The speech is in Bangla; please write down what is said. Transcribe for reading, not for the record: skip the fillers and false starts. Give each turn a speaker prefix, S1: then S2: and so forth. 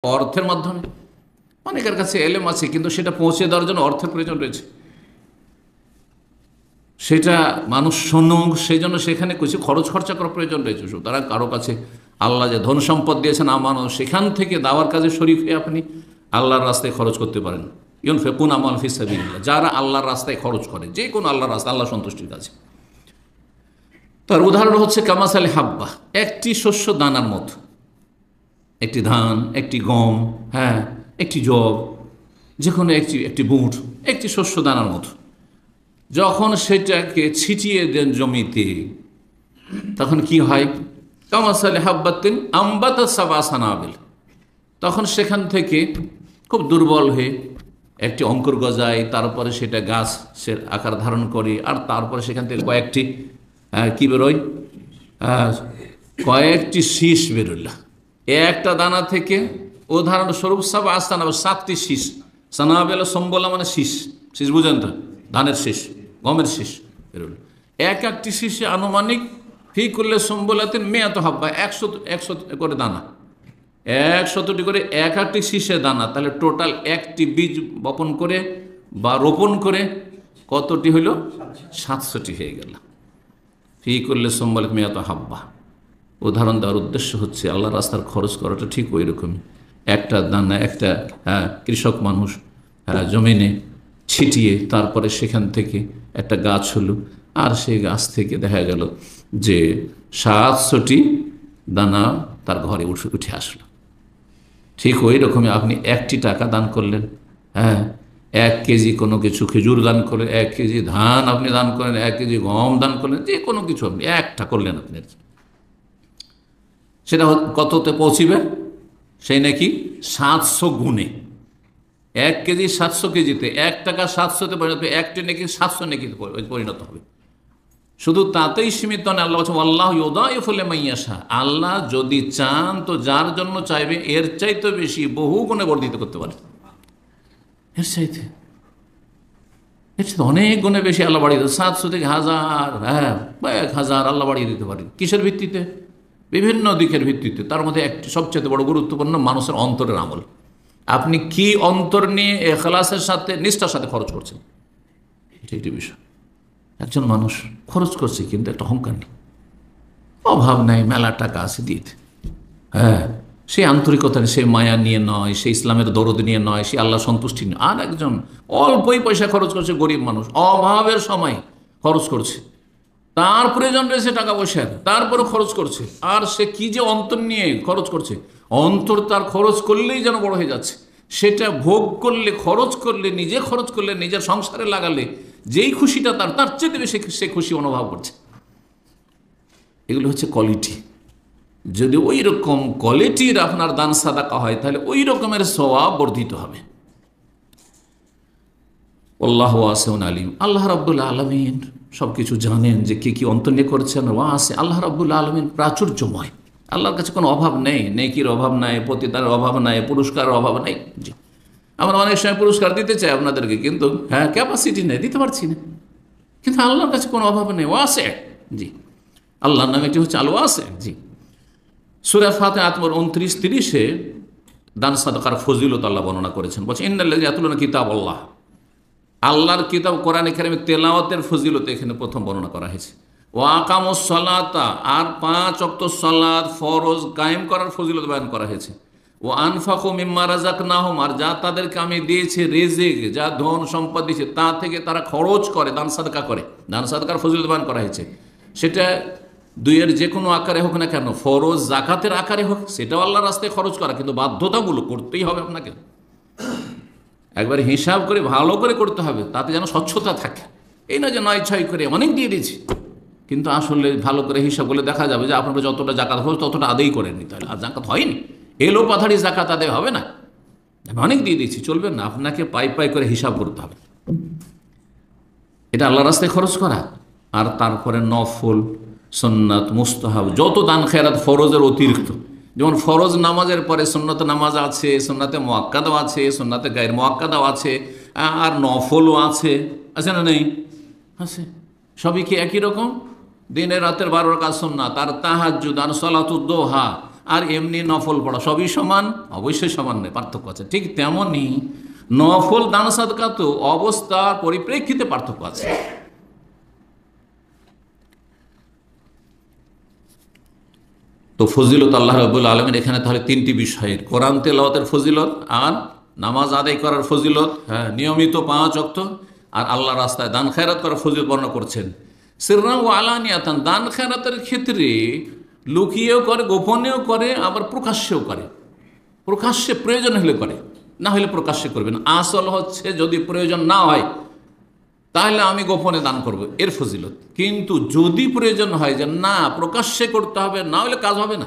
S1: অর্থের মাধ্যমে। অনেকের কাছে এলেম আছে কিন্তু সেটা পৌঁছে দেওয়ার জন্য অর্থের প্রয়োজন রয়েছে, সেটা মানুষ শুনুক সেই জন্য সেখানে কিছু খরচ খরচা করার প্রয়োজন রয়েছে। সুতরাং কারো কাছে আল্লাহ যে ধন সম্পদ দিয়েছেন আমানত, সেখান থেকে দাওয়ার কাজে শরীক হয়ে আপনি আল্লাহর রাস্তায় খরচ করতে পারেন। ইউনফিকুনা আমওয়ালাহুম ফি সাবিলিল্লাহ, যারা আল্লাহর রাস্তায় খরচ করে, যে কোনো আল্লাহর রাস্তা, আল্লাহ সন্তুষ্টির কাছে। তার উদাহরণ হচ্ছে কামাসালি হাব্বা, একটি শস্য দানার মতো। একটি ধান, একটি গম, হ্যাঁ, একটি জব, যে কোনো একটি বুট, একটি শস্য দানার মতো। যখন সেটাকে ছিটিয়ে দেন জমিতে, তখন কি হয়? কামাসালি হাব্বাতিন আম্বাতাত সাবআ সানাবিল, তখন সেখান থেকে খুব দুর্বল হয়ে একটি অঙ্কুর গজায়, তারপরে সেটা গাছের আকার ধারণ করে, আর তারপরে সেখান থেকে কয়েকটি কি বেরোয়, কয়েকটি শীষ বেরোল। একটা দানা থেকে উদাহরণস্বরূপ সাবআ সানাবিল, 7টি শীষ। সানাবিল সম্বলা মানে শীষ, শীষ বুঝেন তো, ধানের শীষ, গমের শীষ বেরোল। একটি শীষে আনুমানিক ফি কুল্লি সুম্বুলাতিন মিয়াত হাব্বা, 100 করে দানা, 100টি করে একটি শীষে দানা। তাহলে টোটাল একটি বীজ বপন করে বা রোপণ করে কতটি হইল? 700টি হয়ে গেল। ফি কুল্লি সুম্বুলাতিন মিয়াত হাব্বা। উদাহরণ দেওয়ার উদ্দেশ্য হচ্ছে আল্লাহ রাস্তার খরচ করাটা ঠিক ওই রকমই। একটা দানা, একটা কৃষক মানুষ জমিনে ছিটিয়ে, তারপরে সেখান থেকে একটা গাছ হলো, আর সেই গাছ থেকে দেখা গেল যে 700টি দানা তার ঘরে উঠে আসলো। ঠিক ওই রকমই আপনি একটি টাকা দান করলেন, হ্যাঁ, 1 কেজি কোনো কিছু খেজুর দান করলেন, 1 কেজি ধান আপনি দান করলেন, 1 কেজি গম দান করলেন, যে কোনো কিছু আপনি একটা করলেন, আপনি সেটা কততে পৌঁছিবে? সেই নাকি 700 গুণে। 1 কেজি 700 কেজিতে, 1 টাকা 700তে পরিণত হবে, 1টি নাকি 700 নাকি পরিণত হবে। শুধু তাতেই সীমিত নয়, আল্লাহ বলছেন আল্লাহু ইউদাইফু লিমান ইয়াশা, আল্লাহ যদি চান তো যার জন্য চাইবে এর চাইতে বেশি বহু গুণে বর্ধিত করতে পারে। এর চাইতে অনেক গুণে বেশি আল্লাহ বাড়িয়ে দেবে। 700 থেকে 1000, হ্যাঁ, বা 1000 আল্লাহ বাড়িয়ে দিতে পারে। কিসের ভিত্তিতে? বিভিন্ন দিকের ভিত্তিতে। তার মধ্যে একটি সবচেয়ে বড় গুরুত্বপূর্ণ মানুষের অন্তরের আমল। আপনি কি অন্তর নিয়ে ইখলাসের সাথে, নিষ্ঠার সাথে খরচ করছেন, এটা একটি বিষয়। একজন মানুষ খরচ করছে কিন্তু একটা অহংকার নেই, অভাব নাই, মেলা টাকা আছে দিতে, হ্যাঁ, সেই আন্তরিকতা নেই, সেই মায়া নিয়ে নয়, সেই ইসলামের দরদ নিয়ে নয়, সেই আল্লাহ সন্তুষ্টি নিয়ে। আর একজন অল্পই পয়সা খরচ করছে, গরিব মানুষ, অভাবের সময় খরচ করছে, তার প্রয়োজন রয়েছে টাকা পয়সার, তারপরে খরচ করছে। আর সে কি যে অন্তর নিয়ে খরচ করছে, অন্তর তার খরচ করলেই যেন বড় হয়ে যাচ্ছে। সেটা ভোগ করলে, খরচ করলে, নিজে খরচ করলে, নিজের সংসারে লাগালে যেই খুশিটা তার চেয়ে বেশি সে খুশি অনুভব করছে। এগুলো হচ্ছে কোয়ালিটি। যদি ওই রকম কোয়ালিটির আপনার দান সাদাকা হয়, তাহলে ওই রকমের সওয়াব বর্ধিত হবে। আল্লাহু ওয়াসিউন আলিম, আল্লাহ রাব্বুল আলামিন সবকিছু জানেন যে কে কি অন্তর নিয়ে করছেন। ওয়াসি, আল্লাহ রাব্বুল আলামিন প্রাচুর্যময়, আল্লাহর কাছে কোনো অভাব নেই, নেকির অভাব নাই, প্রতিদানের অভাব নাই, পুরস্কারের অভাব নেই। জি, আমরা অনেক সময় পুরস্কার দিতে চাই আপনাদেরকে, কিন্তু হ্যাঁ ক্যাপাসিটি নেই, দিতে পারছি না। কিন্তু আল্লাহর কাছে কোনো অভাব নেই, ওয়াসি। জি, আল্লাহর নাম এটি হচ্ছে আল ওয়াসি। জি, সূরা ফাতিহা আয়াত 29-30-এ দান সাদাকার ফজিলত আল্লাহ বর্ণনা করেছেন। বলছে ইন্নাল্লাযীনা ইয়াতলুনা কিতাবাল্লাহ, আল্লাহর কিতাব কোরআনে কারিমে তেলাওয়াতের ফজিলত এখানে প্রথম বর্ণনা করা হয়েছে। ওয়া আকামুস সালাতা, আর 5 ওয়াক্ত সালাত ফরজ কায়েম করার ফজিলত বয়ান করা হয়েছে। ওয়া আনফাকু মিম্মা রাযাকনাহুম, আর যা তাদেরকে আমি দিয়েছি রিজিক, যা ধন সম্পদ দিয়েছি তা থেকে তারা খরচ করে, দান সাদকা করে, দান সাদকার ফজিলত বয়ান করা হয়েছে। সেটা দুইয়ের যে কোনো আকারে হোক না কেন, ফরজ জাকাতের আকারে হোক, সেটাও আল্লাহর রাস্তায় খরচ করা, কিন্তু বাধ্যতামূলক করতেই হবে আপনাকে। একবার হিসাব করে ভালো করে করতে হবে, তাতে যেন স্বচ্ছতা থাকে। এই না যে 9-6 করে অনেক দিয়ে দিয়েছি, কিন্তু আসলে ভালো করে হিসাব করলে দেখা যাবে যে আপনার যতটা জাকাত হবে ততটা আদায় করেননি, তাহলে আর জাকাত হয়নি। এলো পাথাড়ি জাকাত আদায় হবে না। আমি অনেক দিয়ে দিয়েছি, চলবে না, আপনাকে পাই করে হিসাব করতে হবে। এটা আল্লাহর রাস্তায় খরচ করা। আর তারপরে নফল, সুন্নাত, মুস্তাহাব, যত দান খেরাত ফরজের অতিরিক্ত, যেমন ফরজ নামাজের পরে সুন্নত নামাজ আছে, সুন্নাতে মুআক্কাদাও আছে, সুন্নাতে গায়র মুআক্কাদাও আছে, আর নফলও আছে, আছে না নেই? আছে। সবই কি একই রকম? দিনে রাতের 12 রাকাত সুন্নাত, আর তাহাজ্জুদ, আর সালাতুদ দোহা, আর এমনি নফল পড়া সবই সমান? অবশ্যই সমান নয়, পার্থক্য আছে। ঠিক তেমনই নফল দান সাদকা তো অবস্থার পরিপ্রেক্ষিতে পার্থক্য আছে। তো ফজিলত আল্লাহ রাব্বুল আলামিন এখানে তাহলে তিনটি বিষয়ের, কোরআন তেলাওয়াতের ফজিলত, আর নামাজ আদায় করার ফজিলত, হ্যাঁ নিয়মিত 5 ওয়াক্ত, আর আল্লাহ রাস্তায় দান খেরাত করার ফজিলত বর্ণনা করছেন। সিররান ওয়া আলানিয়াতান, দান খেরাতের ক্ষেত্রে লুকিয়েও করে, গোপনেও করে, আবার প্রকাশ্যেও করে। প্রকাশ্যে প্রয়োজন হলে করে, না হলে প্রকাশ্যে করবেন। আসল হচ্ছে যদি প্রয়োজন না হয় তাহলে আমি গোপনে দান করব, এর ফজিলত। কিন্তু যদি প্রয়োজন হয় যে না প্রকাশ্যে করতে হবে, না হলে কাজ হবে না,